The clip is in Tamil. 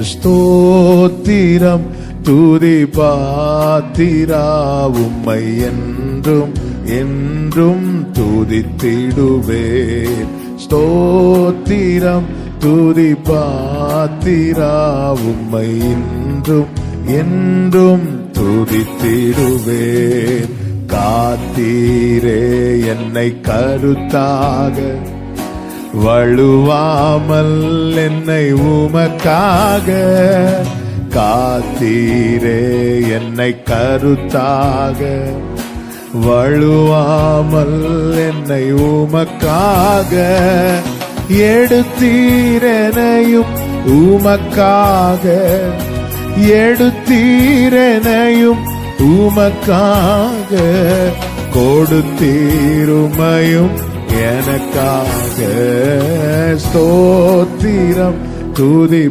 ஸ்தோத்திரம் துதி பாத்திரா உம்மை என்றும் என்றும் துதித்திடுவேன். ஸ்தோத்திரம் துதி பாத்திரா உம்மை என்றும் என்றும் துதித்திடுவேன். காத்தீரே என்னை கருத்தாக, வழுவாமல் என்னை உமக்காக. காத்தீரே என்னை கருத்தாக, வழுவாமல் என்னை உமக்காக. எடுத்தீரனையும் உமக்காக, எடுத்தீரனையும் உமக்காக. கொடுத்தீருமையும் எனக்காக. ஸ்தோத்திரம் துதி